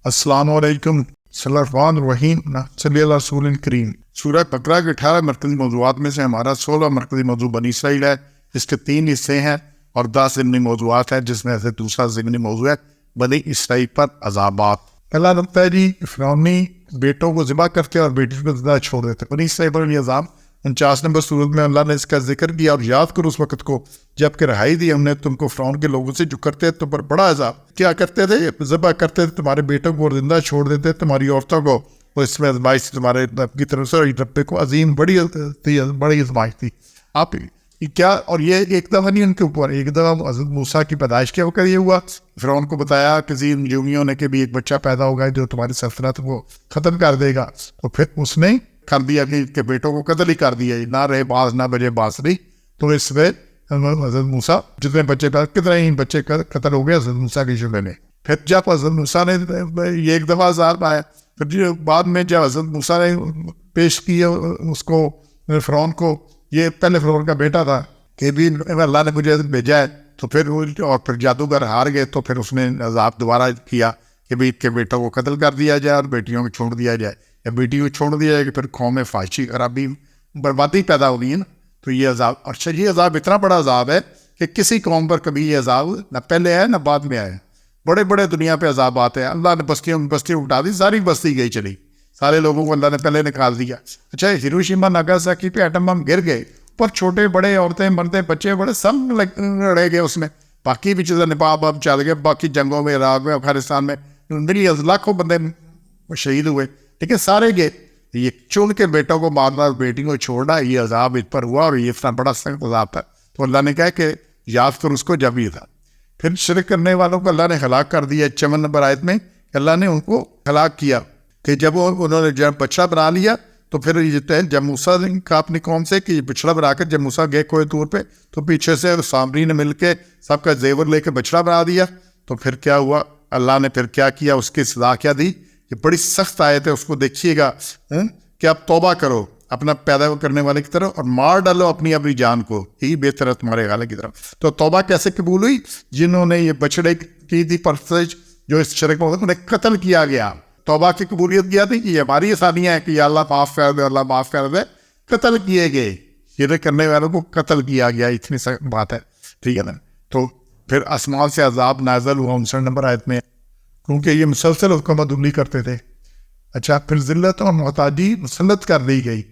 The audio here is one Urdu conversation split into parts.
السلام علیکم صلی اللہ الرحمن الرحیم صلی اللہ رسول کریم۔ سورہ بقرہ کے 18 مرکزی موضوعات میں سے ہمارا 16 مرکزی موضوع بنی اسرائیل ہے، جس کے 3 حصے ہیں اور 10 ضمنی موضوعات ہیں، جس میں سے دوسرا ضمنی موضوع ہے بنی اسرائیل پر عذابات۔ پہلا نقطہ ہے جی، فرعونی بیٹوں کو ذبح کرتے اور بیٹی کو زندہ چھوڑ دیتے۔ بنی اسرائیل پر یہ عذاب 49 نمبر سورت میں اللہ نے اس کا ذکر کیا، اور یاد کرو اس وقت کو جب کہ رہائی دی ہم نے تم کو فرعون کے لوگوں سے جو کرتے تم پر بڑا عذاب۔ کیا کرتے تھے؟ ذبح کرتے تھے تمہارے بیٹوں کو اور زندہ چھوڑ دیتے تمہاری عورتوں کو، اور اس میں آزمائش تمہارے رب کی طرف سے، اور رب کو عظیم بڑی آزمائش تھی۔ آپ کیا، اور یہ ایک دفعہ نہیں ان کے اوپر، ایک دفعہ حضرت موسیٰ کی پیدائش کے وقت یہ ہوا، فرعون کو بتایا کہ نجومیوں نے کہ بھی ایک بچہ پیدا ہوگا جو تمہاری سلطنت کو ختم کر دے گا، تو پھر اس نے کر دیا کہ بیٹوں کو قتل ہی کر دیا، نہ رہے باز نہ بجے بانسری۔ تو اس میں حضرت موسیٰ جتنے بچے پیدا، کتنے ہی بچے قتل ہو گئے حضرت موسیٰ کے شعبے میں۔ پھر جب حضرت موسیٰ نے یہ ایک دفعہ عذاب آیا، پھر بعد میں جب حضرت موسیٰ نے پیش کیا اس کو فرعون کو، یہ پہلے فرعون کا بیٹا تھا کہ بھی اللہ نے مجھے بھیجا ہے، تو پھر جادوگر ہار گئے، تو پھر اس نے عذاب دوبارہ کیا کہ بھی کے بیٹوں کو قتل کر دیا جائے اور بیٹیوں کو چھوڑ دیا جائے، یا بیٹی کو چھوڑ دیا جائے کہ پھر قوم میں فحاشی خرابی بربادی پیدا ہو گئی ہے نا۔ تو یہ عذاب، اور یہ عذاب اتنا بڑا عذاب ہے کہ کسی قوم پر کبھی یہ عذاب نہ پہلے آئے نہ بعد میں آئے۔ بڑے بڑے دنیا پہ عذاب آتے ہیں، اللہ نے بستی اٹھا دی، ساری بستی گئی چلی، سارے لوگوں کو اللہ نے پہلے نکال دیا۔ اچھا، ہیروشیما ناگاساکی پہ ایٹم بم گر گئے، پر چھوٹے بڑے عورتیں مردیں بچے بڑے سب رہ گئے اس میں، باقی بھی چیزیں نیپال بم چل گئے، باقی جنگوں میں عراق میں افغانستان میں ملین لاکھوں بندے شہید ہوئے، لیکن سارے گئے۔ یہ چن کے بیٹوں کو مارنا اور بیٹی کو چھوڑنا، یہ عذاب اس پر ہوا، اور یہ اتنا بڑا سخت عذاب تھا۔ تو اللہ نے کہا کہ یاد کر اس کو جب یہ تھا۔ پھر شرک کرنے والوں کو اللہ نے ہلاک کر دیا۔ 54 نمبر آیت میں اللہ نے ان کو ہلاک کیا کہ جب انہوں نے جب بچڑا بنا لیا، تو پھر جب موسیٰ نے کہا اپنی قوم سے کہ یہ بچڑا بنا کر، جب موسیٰ گئے کوہ طور پہ، تو پیچھے سے سامری نے مل کے سب کا زیور لے کے بچڑا بنا دیا۔ تو پھر کیا ہوا؟ اللہ نے پھر کیا کیا، اس کی سزا کیا دی؟ یہ بڑی سخت آیت ہے، اس کو دیکھیے گا کہ آپ توبہ کرو اپنا پیدا کرنے والے کی طرف، اور مار ڈالو اپنی جان کو، یہی بہتر ہے تمہارے غالب کی طرف۔ تو توبہ کیسے قبول ہوئی؟ جنہوں نے یہ بچڑے کی تھی پرستش، جو اس شرک میں انہیں قتل کیا گیا۔ توبہ کی قبولیت کیا تھی کہ یہ ہماری آسانیاں ہیں کہ یا اللہ معاف کر دے، اللہ معاف کر دے، قتل کیے گئے، شرک کرنے والوں کو قتل کیا گیا، اتنی سخت بات ہے، ٹھیک ہے نا۔ تو پھر آسمان سے عذاب نازل ہوا 59 نمبر آیت میں، کیونکہ یہ مسلسل حکومت عملی کرتے تھے۔ اچھا، پھر ذلت اور محتاجی مسلط کر دی گئی،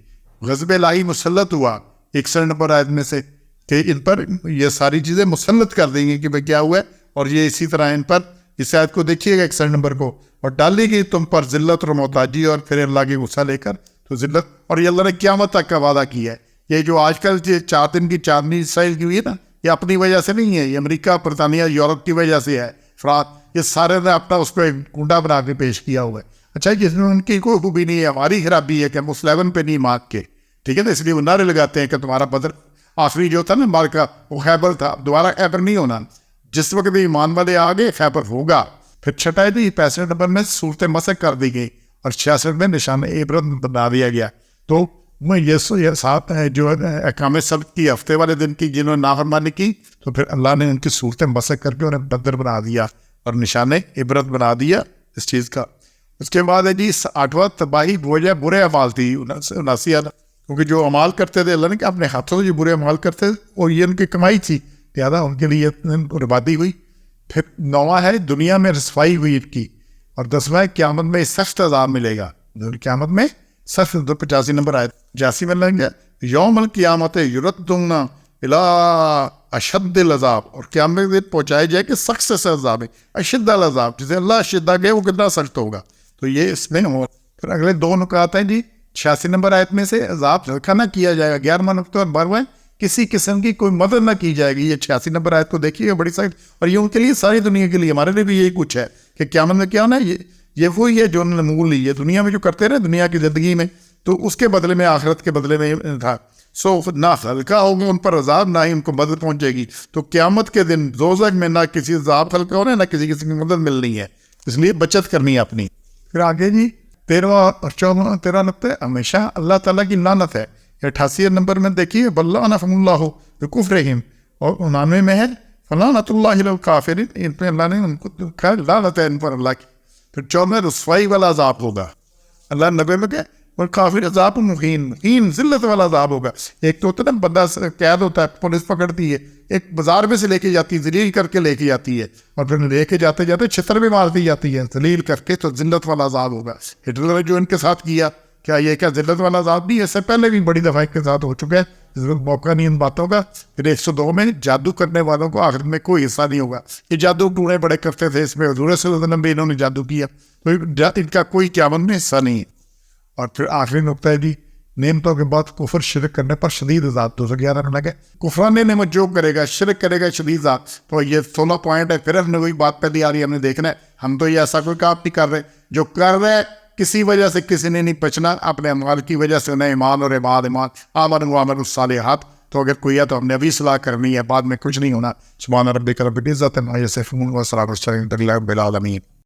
غضب الہی مسلط ہوا 61 نمبر آیت میں سے، کہ ان پر یہ ساری چیزیں مسلط کر دیں گی کہ بھئی کیا ہوا ہے، اور یہ اسی طرح ان پر، اس آیت کو دیکھیے گا 61 نمبر کو، اور ڈالی گئی تم پر ذلت اور محتاجی، اور پھر اللہ کی غصہ لے کر تو ذلت، اور یہ اللہ نے قیامت تک کا وعدہ کیا ہے۔ یہ جو آج کل 4 دن کی چاندنی اسرائیل کی ہوئی ہے نا، یہ اپنی وجہ سے نہیں ہے، یہ امریکہ، برطانیہ، یورپ کی وجہ سے ہے۔ یہ سارے نے اپنا اس کو ایک کنڈا بنا کے پیش کیا ہوا ہے۔ اچھا، جس میں ان کی کوئی خوبی نہیں ہے، ہماری خرابی ہے کہ ہم اس لیول پہ نہیں مانگ کے، ٹھیک ہے نا، اس لیے وہ نعرے لگاتے ہیں کہ تمہارا بدر آخری جو تھا نا مارکا، وہ خیبر تھا، دوبارہ خیبر نہیں ہونا، جس وقت بھی ایمان والے آگے خیبر ہوگا۔ پھر چھٹائی دی 65 نمبر میں صورت مسق کر دی گئی، اور 66 میں نشان عبرت بنا دیا گیا۔ تو میں یہ ساتھ ہے جو احکام سبت کی ہفتے والے دن کی جنہوں نے نافرمانی کی، تو پھر اللہ نے ان کی صورت مسق کر کے انہیں بدر بنا دیا اور نشان عبرت بنا دیا اس چیز کا۔ اس کے بعد ہے جی 8واں تباہی بوجھا برے اعمال تھی 79، کیونکہ جو اعمال کرتے تھے اللہ نے کہ اپنے ہاتھوں سے جو برے اعمال کرتے تھے، اور یہ ان کی کمائی تھی، لہٰذا ان کے لیے بربادی ہوئی۔ پھر 9واں ہے دنیا میں رسوائی ہوئی ان کی، اور 10واں قیامت میں سخت عذاب ملے گا، قیامت میں سخت۔ 85 نمبر آئے 85 میں لیں گے یوم القیامت یردون الی اشد العذاب، اور قیامت کے دن پہنچائے جائے کہ سخت سے عذاب ہے، اشد العذاب، جسے اللہ اشدہ گئے وہ کتنا سخت ہوگا۔ تو یہ اس میں ہو۔ پھر اگلے 2 نکات ہیں جی 86 نمبر آیت میں سے، عذاب ہلکا نہ کیا جائے گا، 11واں نقطہ اور 12واں، کسی قسم کی کوئی مدد نہ کی جائے گی۔ یہ 86 نمبر آیت کو دیکھیے گا، بڑی سخت، اور یہ ان کے لیے، ساری دنیا کے لیے، ہمارے لیے بھی یہی کچھ ہے کہ قیامت میں کیا ہونا ہے، یہ وہی ہے جو انہوں نے مول لی ہے دنیا میں، جو کرتے رہے دنیا کی زندگی میں، تو اس کے بدلے میں آخرت کے بدلے میں تھا۔ نہ ہلکا ہوگا ان پر عذاب، نہ ہی ان کو مدد پہنچے گی۔ تو قیامت کے دن دوزخ میں نہ کسی عذاب ہلکا ہونا ہے، نہ کسی کی مدد ملنی ہے، اس لیے بچت کرنی ہے اپنی۔ پھر آگے جی 13 اور 14 نقطے، ہمیشہ اللہ تعالیٰ کی لعنت ہے۔ 88 نمبر میں دیکھیے بلعنہم اللہ بکفرہم، اور 99 میں ہے فلعنۃ اللہ علی الکافرین، ان پہ اللہ نے ان کو کہا لعنت ہے ان پر اللہ کی۔ پھر 14 رسوائی والا عذاب ہوگا. اللہ نبی میں کہ اور کافر عذاب مہین ذلت والا عذاب ہوگا. ایک تو ہوتا ہے نا بندہ قید ہوتا ہے, پولیس پکڑتی ہے, ایک بازار میں سے لے کے جاتی ہے, ذلیل کر کے لے کے جاتی ہے, اور پھر لے کے جاتے جاتے چھتر بھی مار دی جاتی ہے ذلیل کر کے. تو ذلت والا عذاب ہوگا. ہٹلر نے جو ان کے ساتھ کیا, کیا یہ کیا ذلت والا عذاب نہیں؟ اس سے پہلے بھی بڑی دفعہ کے ساتھ ہو چکا ہے. ضرورت موقع نہیں ان باتوں کا. پھر 102 میں جادو کرنے والوں کو آخرت میں کوئی حصہ نہیں ہوگا. یہ جادو ٹوڑے بڑے کرتے تھے, اس میں حضور صلی اللہ علیہ وسلم بھی انہوں نے جادو کیا, تو ان کا کوئی قیامت میں حصہ نہیں ہے. اور پھر آخری نقطہ ہے جی, نعمتوں کے بعد کفر شرک کرنے پر شدید عذاب. 211 میں لگے کفران نعمت جو کرے گا, شرک کرے گا, شدید عذاب. تو یہ 16 پوائنٹ ہے. پھر ہم نے کوئی بات پہلی آ رہی ہے, ہم نے دیکھنا ہے. ہم تو یہ ایسا کوئی کام نہیں کر رہے, جو کر رہے کسی وجہ سے کسی نے نہیں بچنا, اپنے اعمال کی وجہ سے. انہیں ایمان اور عباد ایمان آمن و عمل الصالحات. تو اگر کوئی ہے تو ہم نے ابھی اصلاح کرنی ہے, بعد میں کچھ نہیں ہونا. سبحان ربک رب العزت عما یصفون و سلام علی المرسلین والحمد للہ رب العالمین.